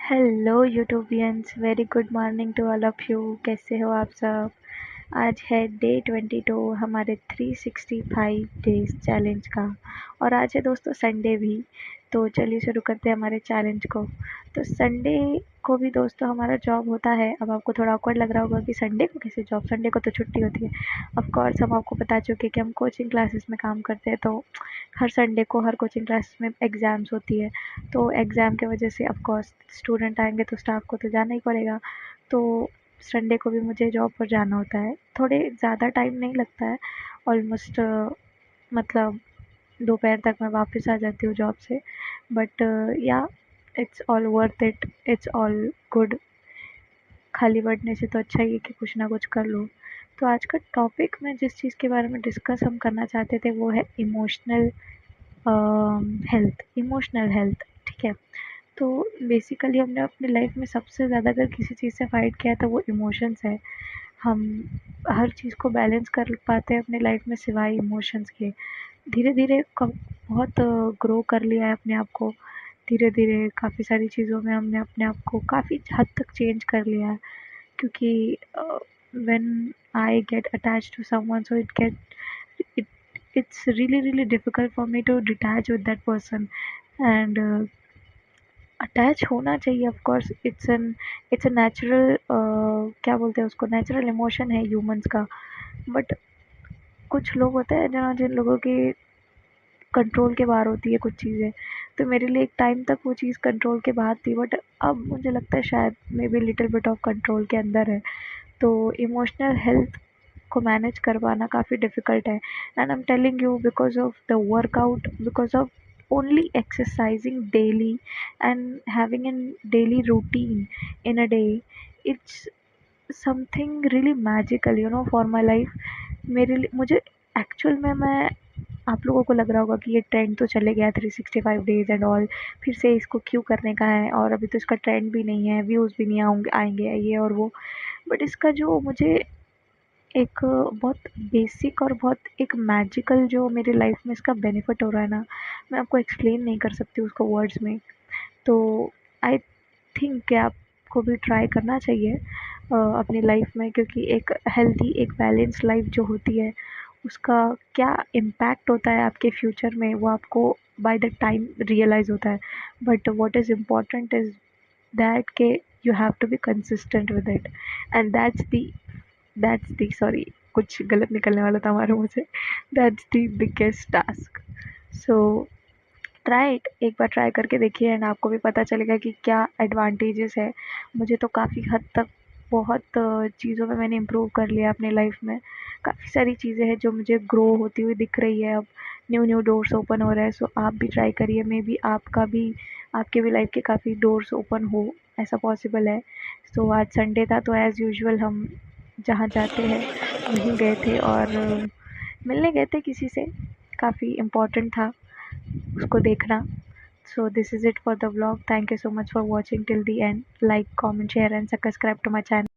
Hello YouTubians, very good morning to all of you. कैसे हो आप सब? आज है डे 22 हमारे 365 डेज चैलेंज का। और आज है दोस्तों संडे भी। तो चलिए शुरू करते हैं हमारे चैलेंज को। तो संडे को भी दोस्तों हमारा जॉब होता है। अब आपको थोड़ा ऑकवर्ड लग रहा होगा कि संडे को कैसे जॉब, संडे को तो छुट्टी होती है। ऑफ कोर्स हम आपको बता चुके हैं कि हम कोचिंग क्लासेस में काम करते हैं, तो हर संडे को हर कोचिंग क्लास में एग्ज़ाम्स होती है। तो एग्ज़ाम की वजह से ऑफ कोर्स स्टूडेंट आएंगे तो स्टाफ को तो जाना ही पड़ेगा। तो संडे को भी मुझे जॉब पर जाना होता है। थोड़े ज़्यादा टाइम नहीं लगता है, ऑलमोस्ट मतलब दोपहर तक मैं वापस आ जाती हूँ जॉब से। बट या it's all worth it, it's all good. खाली बैठने से तो अच्छा ही है कि कुछ ना कुछ कर लो। तो आज का टॉपिक में जिस चीज़ के बारे में डिस्कस हम करना चाहते थे वो है इमोशनल इमोशनल हेल्थ। ठीक है। तो बेसिकली हमने अपनी लाइफ में सबसे ज़्यादा अगर किसी चीज़ से फाइट किया है तो वो इमोशंस है। हम हर चीज़ को बैलेंस कर पाते हैं अपनी लाइफ में सिवाय इमोशंस के। धीरे धीरे बहुत ग्रो कर लिया है अपने आप को। धीरे धीरे काफ़ी सारी चीज़ों में हमने अपने आप को काफ़ी हद तक चेंज कर लिया है। क्योंकि when I get attach to someone, so it it's really difficult for me to detach with that person. And attach होना चाहिए, of course it's a natural, क्या बोलते हैं उसको, नेचुरल इमोशन है ह्यूमंस का। बट कुछ लोग होते हैं जहाँ जिन लोगों की कंट्रोल के बाहर होती है कुछ चीज़ें। तो मेरे लिए एक टाइम तक वो चीज़ कंट्रोल के बाहर थी, बट अब मुझे लगता है शायद may be little bit of control के अंदर है। तो इमोशनल हेल्थ को मैनेज कर पाना काफ़ी डिफ़िकल्ट है। And I am telling you because of the workout, because of only exercising daily and having a daily routine in a day. It's something really magical, you know, for my life. मेरे लिए, मुझे actual में, मैं आप लोगों को लग रहा होगा कि ये ट्रेंड तो चले गया 365 डेज एंड ऑल, फिर से इसको क्यों करने का है, और अभी तो इसका ट्रेंड भी नहीं है, व्यूज़ भी नहीं आएंगे आएंगे ये और वो। बट इसका जो मुझे एक बहुत बेसिक और बहुत एक मैजिकल जो मेरी लाइफ में इसका बेनिफिट हो रहा है ना, मैं आपको एक्सप्लेन नहीं कर सकती उसको वर्ड्स में। तो आई थिंक कि आपको भी ट्राई करना चाहिए अपनी लाइफ में, क्योंकि एक हेल्दी, एक बैलेंस लाइफ जो होती है उसका क्या इम्पैक्ट होता है आपके फ्यूचर में, वो आपको बाय द टाइम रियलाइज़ होता है। But what is important is that के you have to be consistent with it. And that's the sorry, कुछ गलत निकलने वाला था हमारे मुँह से। That's the biggest task. So try it, एक बार ट्राई करके देखिए एंड आपको भी पता चलेगा कि क्या एडवांटेजेस है। मुझे तो काफ़ी हद तक बहुत चीज़ों में मैंने इम्प्रूव कर लिया अपनी लाइफ में। काफ़ी सारी चीज़ें हैं जो मुझे ग्रो होती हुई दिख रही है अब। न्यू न्यू डोर्स ओपन हो रहा है। सो आप भी ट्राई करिए, मे बी आपके भी लाइफ के काफ़ी डोर्स ओपन हो, ऐसा पॉसिबल है। सो आज संडे था तो एज़ यूजुअल हम जहाँ जाते हैं वहीं गए थे, और मिलने गए थे किसी से। काफ़ी इम्पोर्टेंट था उसको देखना। So this is it for the vlog. Thank you so much for watching till the end. Like, comment, share and subscribe to my channel.